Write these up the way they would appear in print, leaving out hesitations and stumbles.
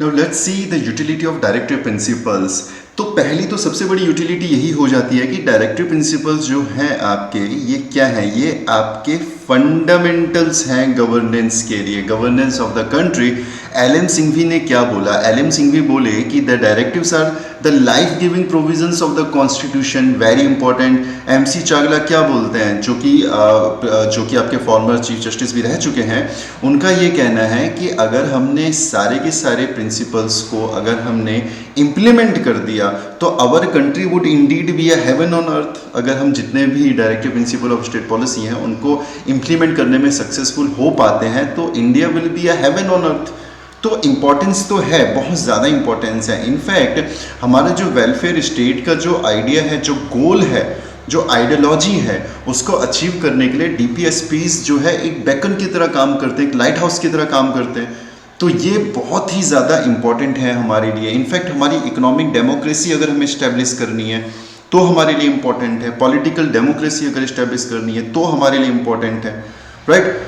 Now let's see the utility of directive principles. तो पहली तो सबसे बड़ी यूटिलिटी यही हो जाती है कि डायरेक्टिव प्रिंसिपल्स जो हैं आपके, ये क्या है, ये आपके फंडामेंटल्स हैं गवर्नेंस के लिए, governance of the country. L M Singhvi ने क्या बोला? एल एम सिंघवी बोले कि the directives are the life giving provisions of the constitution, very important. M C Chagla क्या बोलते हैं, जो कि आपके फॉर्मर चीफ जस्टिस भी रह चुके हैं, उनका ये कहना है कि अगर हमने सारे के सारे प्रिंसिपल्स को अगर हमने इम्प्लीमेंट कर दिया तो our country would indeed be a heaven on earth. अगर हम जितने भी directive principle of state policy हैं उनको इम्प्लीमेंट करने में सक्सेसफुल हो पाते हैं तो India will be a heaven on अर्थ। तो इम्पॉर्टेंस तो है, बहुत ज़्यादा इम्पॉर्टेंस है। इनफैक्ट हमारा जो वेलफेयर स्टेट का जो आइडिया है, जो गोल है, जो आइडियोलॉजी है, उसको अचीव करने के लिए डीपीएसपीज जो है एक बेकन की तरह काम करते हैं, एक लाइट हाउस की तरह काम करते हैं। तो ये बहुत ही ज़्यादा इम्पॉर्टेंट है हमारे लिए। इनफैक्ट हमारी इकोनॉमिक डेमोक्रेसी अगर हमें इस्टेब्लिश करनी है तो हमारे लिए इम्पॉर्टेंट है, पॉलिटिकल डेमोक्रेसी अगर इस्टेब्लिश करनी है तो हमारे लिए इम्पॉर्टेंट है, राइट।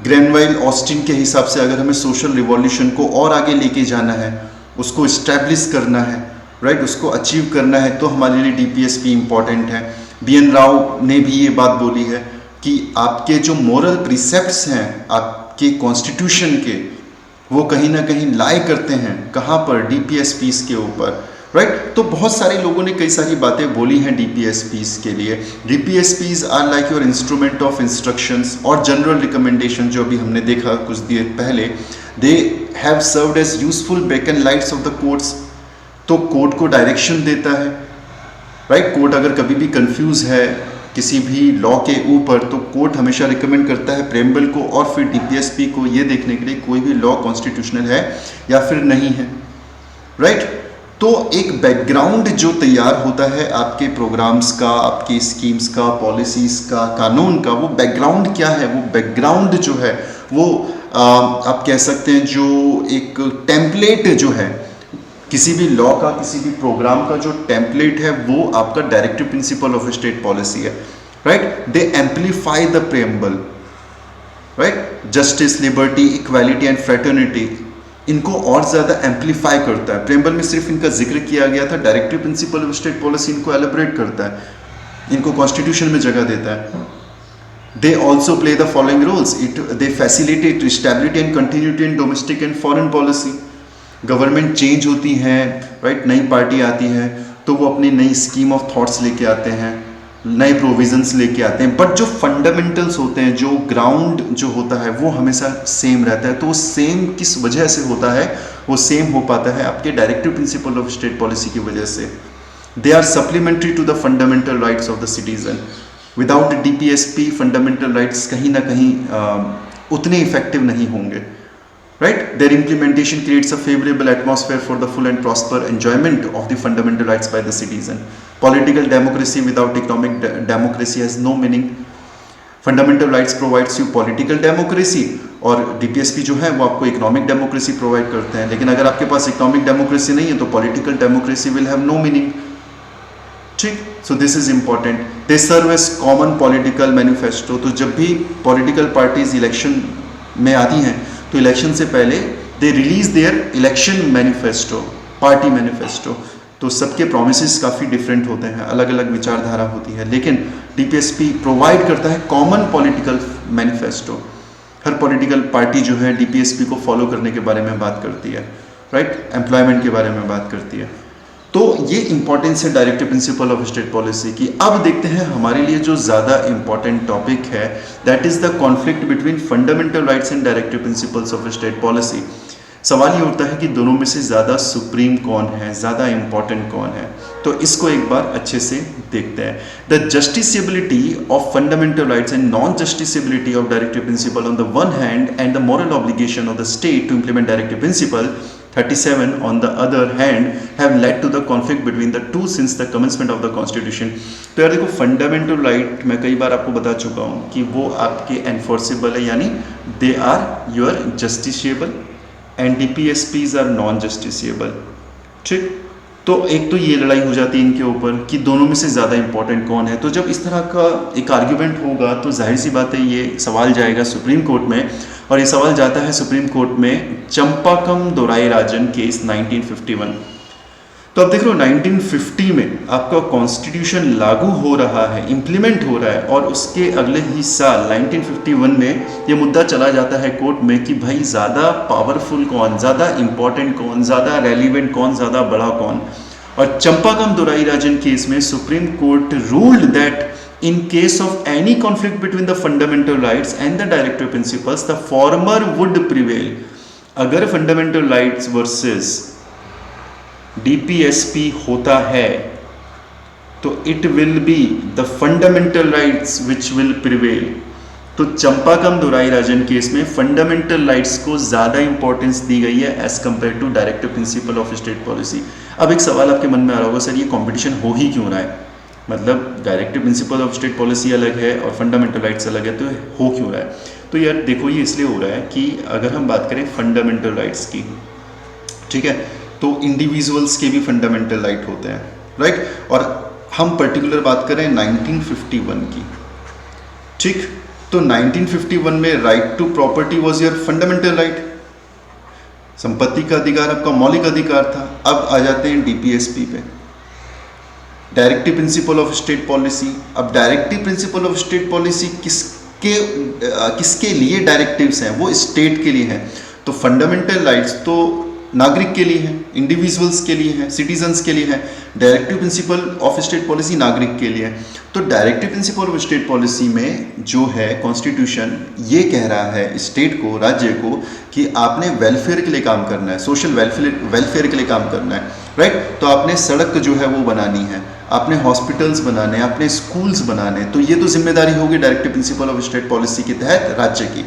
ग्रेनवाइल ऑस्टिन के हिसाब से अगर हमें सोशल रिवॉल्यूशन को और आगे लेके जाना है, उसको इस्टेब्लिश करना है, राइट, उसको अचीव करना है तो हमारे लिए डीपीएसपी इम्पॉर्टेंट है। बी एन राव ने भी ये बात बोली है कि आपके जो मोरल प्रिसेप्ट्स हैं आपके कॉन्स्टिट्यूशन के, वो कहीं ना कहीं लाई करते हैं कहाँ पर? डीपीएसपीस के ऊपर, राइट। तो बहुत सारे लोगों ने कई सारी बातें बोली हैं डीपीएसपीस के लिए। DPSPs are like your instrument of instructions और जनरल रिकमेंडेशन, जो अभी हमने देखा कुछ देर पहले। They have served as useful beacon lights of the courts. तो कोर्ट को डायरेक्शन देता है, राइट। कोर्ट अगर कभी भी कंफ्यूज है किसी भी लॉ के ऊपर तो कोर्ट हमेशा रिकमेंड करता है प्रेम्बल को और फिर डीपीएसपी को ये देखने के लिए कोई भी लॉ कॉन्स्टिट्यूशनल है या फिर नहीं है, राइट। तो एक बैकग्राउंड जो तैयार होता है आपके प्रोग्राम्स का, आपकी स्कीम्स का, पॉलिसीज़ का, कानून का, वो बैकग्राउंड क्या है? वो बैकग्राउंड जो है वो आप कह सकते हैं जो एक टेम्पलेट जो है किसी भी लॉ का, किसी भी प्रोग्राम का जो टेम्पलेट है वो आपका directive principle of state policy है, right. They amplify the preamble, right. Justice, liberty, equality and fraternity, इनको और ज़्यादा एम्पलीफाई करता है। प्रेम्बल में सिर्फ इनका जिक्र किया गया था, directive principle of state policy इनको एलिब्रेट करता है, इनको कॉन्स्टिट्यूशन में जगह देता है। They also play the following roles, they facilitate stability and continuity in domestic and foreign policy. Government change होती है, राइट, नई पार्टी आती है तो वो अपनी नई स्कीम ऑफ थॉट्स लेके आते हैं, नए प्रोविजंस लेके आते हैं, बट जो फंडामेंटल्स होते हैं, जो ग्राउंड जो होता है वो हमेशा सेम रहता है। तो वो सेम किस वजह से होता है? वो सेम हो पाता है आपके directive principle of state policy की वजह से। They are supplementary to the fundamental rights of the citizen. Without DPSP fundamental rights कहीं ना कहीं उतने इफेक्टिव नहीं होंगे, right? Their implementation creates a favorable atmosphere for the full and prosper enjoyment of the fundamental rights by the citizen. Political democracy without economic democracy has no meaning. Fundamental rights provides you political democracy और DPSP जो है वो आपको economic democracy provide करते हैं। लेकिन अगर आपके पास economic democracy नहीं है तो political democracy will have no meaning, ठीक। So this is important. They serve as common political manifesto. तो जब भी political parties election में आती हैं तो इलेक्शन से पहले they release there election manifesto, party manifesto. तो सबके प्रोमिसेस काफ़ी डिफरेंट होते हैं, अलग अलग विचारधारा होती है, लेकिन डीपीएसपी प्रोवाइड करता है कॉमन पॉलिटिकल मैनिफेस्टो। हर पॉलिटिकल पार्टी जो है डीपीएसपी को फॉलो करने के बारे में बात करती है, राइट, एम्प्लॉयमेंट के बारे में बात करती है। तो ये इंपॉर्टेंस है directive principle of state policy की। अब देखते हैं हमारे लिए जो ज़्यादा इंपॉर्टेंट टॉपिक है, that is the conflict between fundamental rights and directive principles of state policy. सवाल ये उठता है कि दोनों में से ज़्यादा सुप्रीम कौन है, ज़्यादा इंपॉर्टेंट कौन है? तो इसको एक बार अच्छे से देखते हैं। The justiciability of fundamental rights and non justiciability of directive principle on the one hand and the moral obligation of the state to implement directive principle 37 on the other hand have led to the conflict between the two since the commencement of the constitution। तो यार देखो, fundamental right मैं कई बार आपको बता चुका हूँ कि वो आपके एनफोर्सेबल है, यानी they are your justiciable and DPSPs are non justiciable, ठीक। तो एक तो ये लड़ाई हो जाती है इनके ऊपर कि दोनों में से ज़्यादा इंपॉर्टेंट कौन है। तो जब इस तरह का एक आर्ग्यूमेंट होगा तो जाहिर सी बात है ये सवाल जाएगा सुप्रीम कोर्ट में और ये सवाल जाता है सुप्रीम कोर्ट में चंपाकम दोराईराजन केस 1951। तो अब देख लो 1950 में आपका कॉन्स्टिट्यूशन लागू हो रहा है, इम्प्लीमेंट हो रहा है, और उसके अगले ही साल 1951 में ये मुद्दा चला जाता है कोर्ट में कि भाई ज़्यादा पावरफुल कौन, ज़्यादा इंपॉर्टेंट कौन, ज़्यादा रेलिवेंट कौन, ज़्यादा बड़ा कौन। और चंपाकम दोराईराजन केस में supreme court ruled that in case of any conflict between the fundamental rights and the directive principles, the former would prevail। अगर fundamental rights versus DPSP होता है तो it will be the fundamental rights which will prevail। तो Champakam Dorairajan case में fundamental rights को ज़्यादा importance दी गई है as compare to directive principle of state policy. अब एक सवाल आपके मन में आ रहा होगा, सर ये कंपटीशन हो ही क्यों रहा है, मतलब directive principle of state policy अलग है और फंडामेंटल राइट्स अलग है, तो हो क्यों रहा है। तो यार देखो ये इसलिए हो रहा है कि अगर हम बात करें फंडामेंटल राइट्स की, ठीक है, तो इंडिविजुअल्स के भी फंडामेंटल राइट होते हैं, राइट। और हम पर्टिकुलर बात करें 1951 की, ठीक, तो 1951 में right to property was your fundamental right, संपत्ति का अधिकार आपका मौलिक अधिकार था। अब आ जाते हैं डीपीएसपी पे, directive principle of state policy. अब directive principle of state policy किसके लिए डायरेक्टिव्स हैं, वो स्टेट के लिए हैं। तो फंडामेंटल राइट्स तो नागरिक के लिए हैं, इंडिविजुअल्स के लिए हैं, सिटीजन्स के लिए हैं। Directive principle of state policy नागरिक के लिए है। तो directive principle of state policy में जो है कॉन्स्टिट्यूशन ये कह रहा है स्टेट को, राज्य को, कि आपने वेलफेयर के लिए काम करना है, सोशल वेलफेयर के लिए काम करना है, राइट। तो आपने सड़क जो है वो बनानी है, आपने हॉस्पिटल्स बनाने, आपने स्कूल्स बनाने, तो ये तो जिम्मेदारी होगी directive principle of state policy के तहत राज्य की।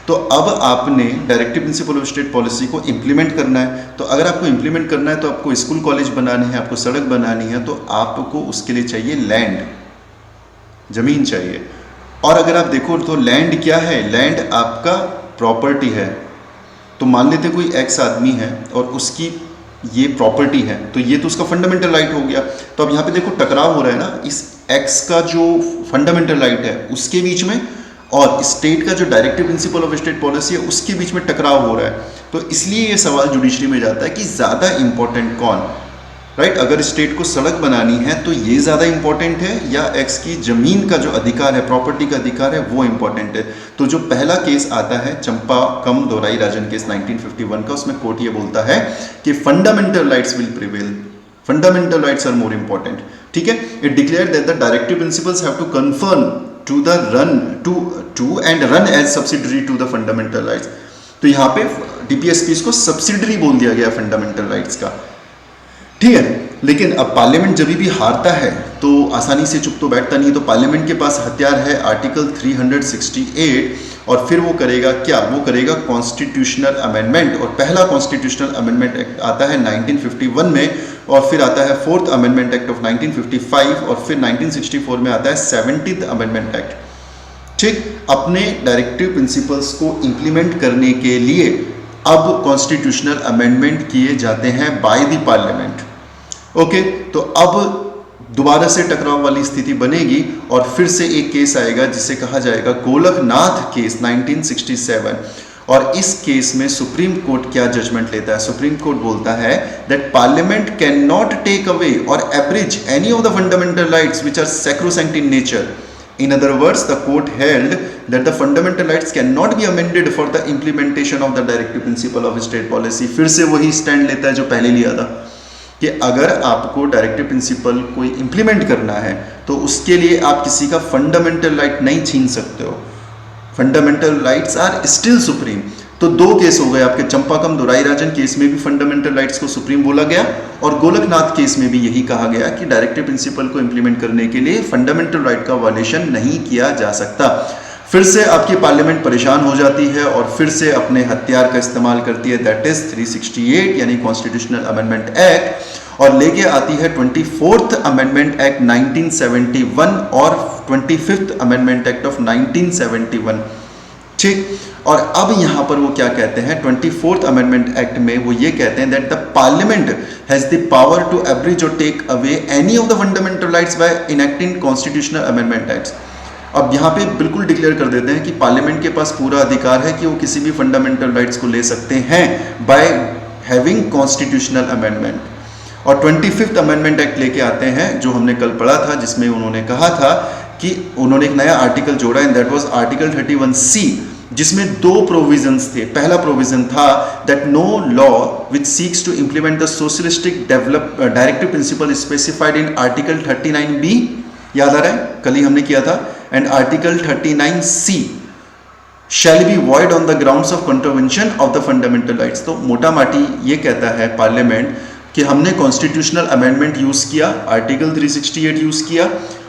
तो अब आपने directive principle of state policy को इम्प्लीमेंट करना है। तो अगर आपको इम्प्लीमेंट करना है तो आपको स्कूल कॉलेज बनाने हैं, आपको सड़क बनानी है, तो आपको उसके लिए चाहिए लैंड, जमीन चाहिए। और अगर आप देखो तो लैंड क्या है, लैंड आपका प्रॉपर्टी है। तो मान लेते कोई एक्स आदमी है और उसकी ये प्रॉपर्टी है, तो ये तो उसका फंडामेंटल राइट हो गया। तो अब यहाँ पे देखो टकराव हो रहा है ना, इस एक्स का जो फंडामेंटल राइट है उसके बीच में और स्टेट का जो directive principle of state policy है उसके बीच में टकराव हो रहा है। तो इसलिए ये सवाल जुडिशरी में जाता है कि ज़्यादा इंपॉर्टेंट कौन, राइट। अगर स्टेट को सड़क बनानी है तो ये ज़्यादा इंपॉर्टेंट है या एक्स की ज़मीन का जो अधिकार है, प्रॉपर्टी का अधिकार है, वो इंपॉर्टेंट है। तो जो पहला केस आता है चंपाकम दोराईराजन केस 1951 का, उसमें कोर्ट ये बोलता है कि fundamental rights will prevail, fundamental rights are more important, ठीक है। It declare that the directive principles have to confirm to the run to and run as subsidiary to the fundamental rights। तो यहाँ पे DPSP को subsidiary बोल दिया गया fundamental rights का, ठीक है। लेकिन अब पार्लियामेंट जब भी हारता है तो आसानी से चुप तो बैठता नहीं, तो पार्लियामेंट के पास हथियार है आर्टिकल 368, और फिर वो करेगा क्या, वो करेगा कॉन्स्टिट्यूशनल अमेंडमेंट। और पहला कॉन्स्टिट्यूशनल अमेंडमेंट एक्ट आता है 1951 में, और फिर आता है 4th अमेंडमेंट एक्ट ऑफ 1955, और फिर 1964 में आता है 70th अमेंडमेंट एक्ट, ठीक। अपने डायरेक्टिव प्रिंसिपल्स को इंप्लीमेंट करने के लिए अब कॉन्स्टिट्यूशनल अमेंडमेंट किए जाते हैं बाय द पार्लियामेंट, ओके। तो अब दोबारा से टकराव वाली स्थिति बनेगी और फिर से एक केस आएगा जिसे कहा जाएगा गोलकनाथ केस 1967। और इस केस में सुप्रीम कोर्ट क्या जजमेंट लेता है, सुप्रीम कोर्ट बोलता है that parliament can not take away और abridge any of the fundamental rights which are sacrosanct in nature. In other words, the court held that the fundamental rights cannot be amended for the implementation of the directive principle of state policy। फिर से वही stand लेता है जो पहले लिया था कि अगर आपको डायरेक्टिव प्रिंसिपल को इम्प्लीमेंट करना है तो उसके लिए आप किसी का फंडामेंटल राइट नहीं छीन सकते हो। Fundamental rights are still supreme. तो दो केस हो गए आपके, चंपाकम दोराईराजन केस में भी फंडामेंटल राइट्स को सुप्रीम बोला गया और गोलकनाथ केस में भी यही कहा गया कि डायरेक्टिव प्रिंसिपल को इंप्लीमेंट करने के लिए फंडामेंटल राइट का वायलेशन नहीं किया जा सकता। फिर से आपकी पार्लियामेंट परेशान हो जाती है और फिर से अपने हथियार का इस्तेमाल करती है, दैट इज 368 यानी कॉन्स्टिट्यूशनल अमेंडमेंट एक्ट, और लेके आती है 24th अमेंडमेंट एक्ट 1971 और 25th अमेंडमेंट एक्ट ऑफ 1971, ठीक। और अब यहां पर वो क्या कहते हैं 24th अमेंडमेंट एक्ट में, वो ये कहते हैं that the parliament has the power to abridge और take away any of the fundamental rights by enacting constitutional amendment acts. अब यहाँ पे बिल्कुल डिक्लेयर कर देते हैं कि पार्लियामेंट के पास पूरा अधिकार है कि वो किसी भी फंडामेंटल राइट्स को ले सकते हैं बाय हैविंग कॉन्स्टिट्यूशनल अमेंडमेंट। और 25th अमेंडमेंट एक्ट लेके आते हैं जो हमने कल पढ़ा था, जिसमें उन्होंने कहा था कि उन्होंने एक नया आर्टिकल जोड़ा and that was article 31C, जिसमें दो प्रोविजंस थे। पहला प्रोविजन था that no law which seeks to implement the socialistic directive principle specified in article 39B, याद आ रहा है, कल ही हमने किया था, and article 39C shall be void on the grounds of contravention of the fundamental rights. तो मोटा माटी ये कहता है पार्लियामेंट कि हमने कॉन्स्टिट्यूशनल अमेंडमेंट यूज किया, आर्टिकल 368 यूज किया,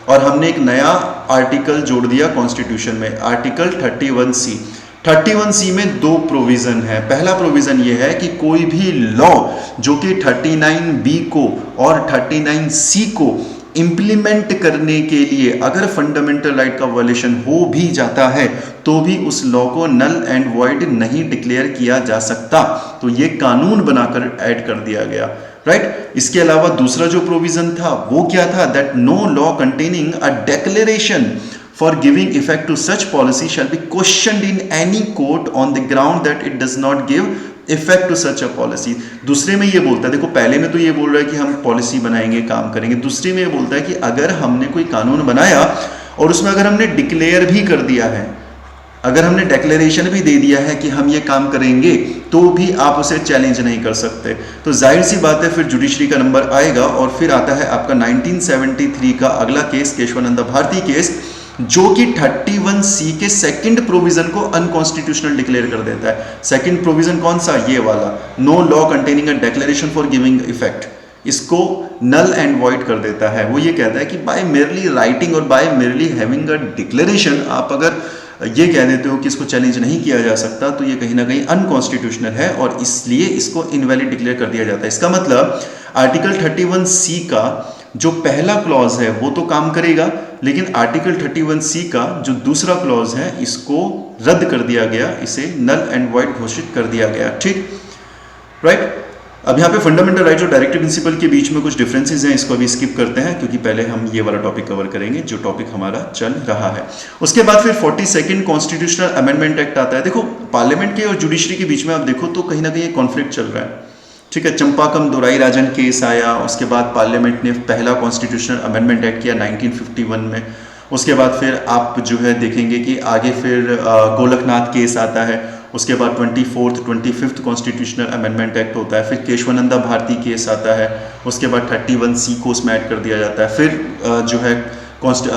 और हमने एक नया आर्टिकल जोड़ दिया कॉन्स्टिट्यूशन में, आर्टिकल 31C। 31C में दो प्रोविजन है। पहला प्रोविजन ये है कि कोई भी लॉ जो कि 39B को और 39C को इंप्लीमेंट करने के लिए अगर फंडामेंटल राइट का वायलेशन हो भी जाता है तो भी उस लॉ को नल एंड वॉइड नहीं डिक्लेयर किया जा सकता। तो ये कानून बनाकर ऐड कर दिया गया, राइट। इसके अलावा दूसरा जो प्रोविजन था वो क्या था, that no law containing a declaration for giving effect to such policy shall be questioned in any court on the ground that it does not give effect to such a policy. दूसरे में ये बोलता है, देखो पहले में तो ये बोल रहा है कि हम पॉलिसी बनाएंगे, काम करेंगे, दूसरे में ये बोलता है कि अगर हमने कोई कानून बनाया और उसमें अगर हमने डिक्लेयर भी कर दिया है, अगर हमने डेक्लेरेशन भी दे दिया है कि हम ये काम करेंगे, तो भी आप उसे चैलेंज नहीं कर सकते। तो जाहिर सी बात है फिर जुडिशरी का नंबर आएगा और फिर आता है आपका 1973 का अगला केस, केशवानंद भारती केस, जो कि 31C के सेकंड प्रोविजन को अनकॉन्स्टिट्यूशनल डिक्लेयर कर देता है। सेकंड प्रोविजन कौन सा, ये वाला, no law containing a declaration for giving effect, इसको नल एंड वॉइड कर देता है। वो ये कहता है कि बाय मेरली राइटिंग और by merely having a declaration, आप अगर ये कह देते हो कि इसको चैलेंज नहीं किया जा सकता, तो ये कहीं ना कहीं अनकॉन्स्टिट्यूशनल है और इसलिए इसको इनवैलिड डिक्लेयर कर दिया जाता है। इसका मतलब आर्टिकल 31C का जो पहला क्लॉज है वो तो काम करेगा, लेकिन आर्टिकल 31C का जो दूसरा क्लॉज है इसको रद्द कर दिया गया, इसे नल एंड वॉइड घोषित कर दिया गया, ठीक, राइट। अब यहाँ पे फंडामेंटल राइट्स और डायरेक्टिव प्रिंसिपल के बीच में कुछ डिफरेंसेस हैं, इसको अभी स्किप करते हैं क्योंकि पहले हम ये वाला टॉपिक कवर करेंगे जो टॉपिक हमारा चल रहा है। उसके बाद फिर 42nd कॉन्स्टिट्यूशनल अमेंडमेंट एक्ट आता है। देखो पार्लियामेंट के और जुडिशरी के बीच में आप देखो तो कहीं ना कहीं कॉन्फ्लिक्ट चल रहा है, ठीक है। चंपाकम दोराई राजन केस आया, उसके बाद पार्लियामेंट ने पहला कॉन्स्टिट्यूशनल अमेंडमेंट एक्ट किया 1951 में। उसके बाद फिर आप जो है देखेंगे कि आगे फिर गोलकनाथ केस आता है, उसके बाद 25th कॉन्स्टिट्यूशनल अमेंडमेंट एक्ट होता है, फिर केशवानंदा भारती केस आता है, उसके बाद 31C को उसमें ऐड कर दिया जाता है। फिर जो है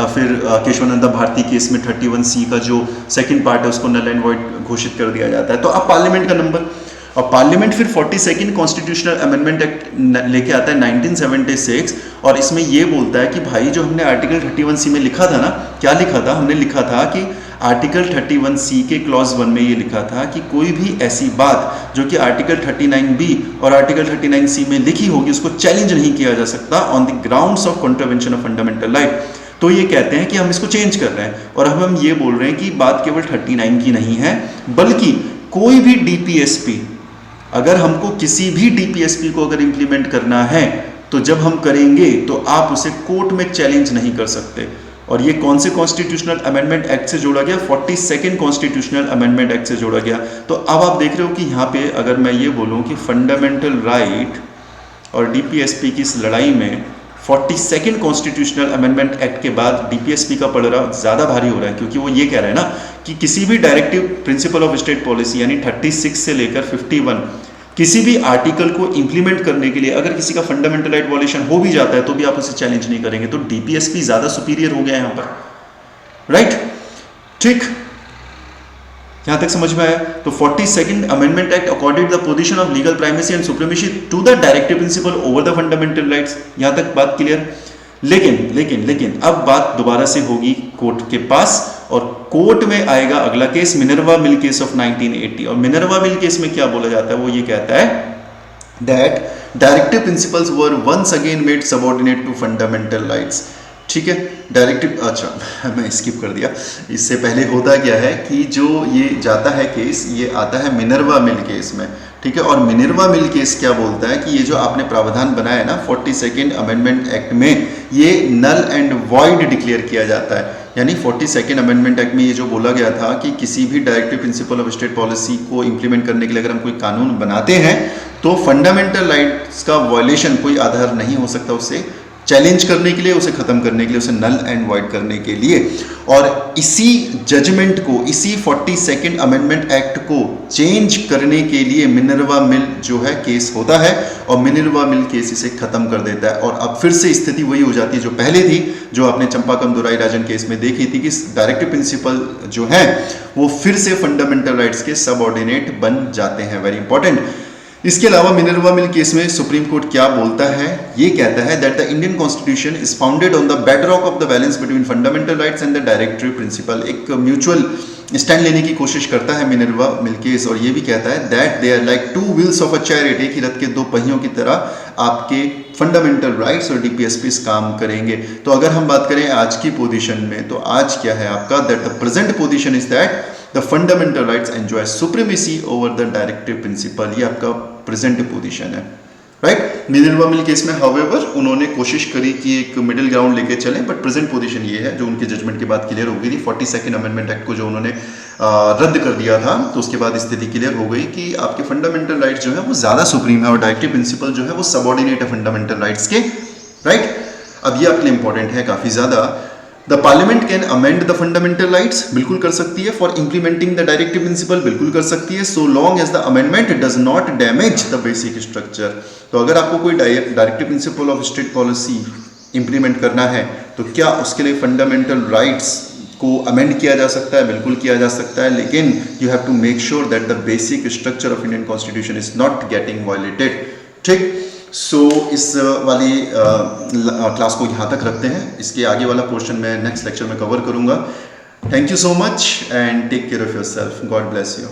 फिर केशवानंदा भारती केस में 31C का जो सेकंड पार्ट है उसको नल एंड वॉइड घोषित कर दिया जाता है। तो अब पार्लियामेंट का नंबर, और पार्लियामेंट फिर 42nd कॉन्स्टिट्यूशनल अमेंडमेंट एक्ट लेके आता है 1976, और इसमें ये बोलता है कि भाई जो हमने आर्टिकल 31C में लिखा था ना, क्या लिखा था, हमने लिखा था कि आर्टिकल 31C के क्लॉज 1 में ये लिखा था कि कोई भी ऐसी बात जो कि आर्टिकल 39B और आर्टिकल 39C में लिखी होगी उसको चैलेंज नहीं किया जा सकता on the grounds of contravention of fundamental right. तो ये कहते हैं कि हम इसको चेंज कर रहे हैं और अब हम ये बोल रहे हैं कि बात केवल 39 की नहीं है, बल्कि कोई भी DPSP, अगर हमको किसी भी DPSP को अगर इंप्लीमेंट करना है तो जब हम करेंगे तो आप उसे कोर्ट में चैलेंज नहीं कर सकते। और ये कौन से कॉन्स्टिट्यूशनल अमेंडमेंट एक्ट से जोड़ा गया, 42nd कॉन्स्टिट्यूशनल अमेंडमेंट एक्ट से जोड़ा गया। तो अब आप देख रहे हो कि यहाँ पे अगर मैं ये बोलूँ कि फंडामेंटल राइट और DPSP की इस लड़ाई में 42nd कॉन्स्टिट्यूशनल अमेंडमेंट एक्ट के बाद DPSP का पलड़ा ज़्यादा भारी हो रहा है, क्योंकि वो ये कह रहा है ना कि किसी भी directive principle of state policy यानी 36 से लेकर 51 किसी भी आर्टिकल को इंप्लीमेंट करने के लिए अगर किसी का फंडामेंटल राइट वॉलेशन हो भी जाता है तो भी आप उसे चैलेंज नहीं करेंगे। तो DPSP ज़्यादा सुपीरियर हो गया यहाँ पर, राइट, ठीक, यहाँ तक समझ में आया। तो 42nd amendment act accorded the position of legal primacy and supremacy to the directive principle over the fundamental rights, यहाँ तक बात क्लियर। लेकिन अब बात दोबारा से होगी कोर्ट के पास और कोर्ट में आएगा अगला case Minerva mill case of 1980। और मिनर्वा मिल केस में क्या बोला जाता है, वो ये कहता है that directive principles were once again made subordinate to fundamental rights, ठीक है। डायरेक्टिव, अच्छा मैं स्किप कर दिया, इससे पहले होता क्या है कि जो ये जाता है केस, ये आता है मिनर्वा मिल केस में, ठीक है। और मिनर्वा मिल केस क्या बोलता है कि ये जो आपने प्रावधान बनाया है ना 42nd अमेंडमेंट एक्ट में, ये नल एंड वॉइड डिक्लेयर किया जाता है। यानी 42nd अमेंडमेंट एक्ट में ये जो बोला गया था कि किसी भी directive principle of state policy को इम्प्लीमेंट करने के लिए अगर हम कोई कानून बनाते हैं तो फंडामेंटल राइट्स का वायलेशन कोई आधार नहीं हो सकता उसे चैलेंज करने के लिए, उसे खत्म करने के लिए, उसे नल एंड वाइड करने के लिए। और इसी जजमेंट को, इसी 42nd अमेंडमेंट एक्ट को चेंज करने के लिए मिनर्वा मिल जो है केस होता है और मिनर्वा मिल केस इसे खत्म कर देता है। और अब फिर से स्थिति वही हो जाती है जो पहले थी, जो आपने चंपाकम दुराई राजन केस में देखी थी कि डायरेक्टिव प्रिंसिपल जो है वो फिर से फंडामेंटल राइट्स के सबऑर्डिनेट बन जाते हैं। Very important. इसके अलावा मिनर्वा मिल केस में सुप्रीम कोर्ट क्या बोलता है? ये कहता है that the Indian constitution is founded on the bedrock of the balance between fundamental rights and the directive principal. एक म्यूचुअल स्टैंड लेने की कोशिश करता है मिनर्वा मिल केस और ये भी कहता है that they are like two wheels of a chariot, एक ही रथ के दो पहियों की तरह आपके फंडामेंटल राइट्स और डीपीएसपीस काम करेंगे। तो अगर हम बात करें आज की पोजीशन में, तो आज क्या है आपका? That the present position is that the fundamental rights enjoy supremacy over the directive principal. ये आपका प्रेजेंट पोजीशन है, राइट। मिनर्वा मिल केस में हाउएवर उन्होंने कोशिश करी कि एक मिडिल ग्राउंड लेके चलें, बट प्रेजेंट पोजीशन ये है जो उनके जजमेंट के बाद क्लियर हो गई थी। 42nd अमेंडमेंट एक्ट को जो उन्होंने रद्द कर दिया था, तो उसके बाद स्थिति क्लियर हो गई कि आपके फंडामेंटल राइट्स जो है वो ज्यादा सुप्रीम है और डायरेक्टिव प्रिंसिपल जो है वो सबऑर्डिनेट है फंडामेंटल राइट्स के, राइट। अब ये आपके लिए इंपॉर्टेंट है काफी ज्यादा। The parliament can amend the fundamental rights, बिल्कुल कर सकती है। For implementing the directive principle, बिल्कुल कर सकती है, so long as the amendment does not damage the basic structure. तो अगर आपको कोई directive principle of state policy implement करना है तो क्या उसके लिए फंडामेंटल राइट्स को अमेंड किया जा सकता है? बिल्कुल किया जा सकता है, लेकिन you have to make sure that the basic structure of Indian constitution is not getting violated, ठीक। सो इस वाली क्लास को यहाँ तक रखते हैं। इसके आगे वाला पोर्शन मैं नेक्स्ट लेक्चर में कवर करूँगा। Thank you so much and take care of yourself. God bless you.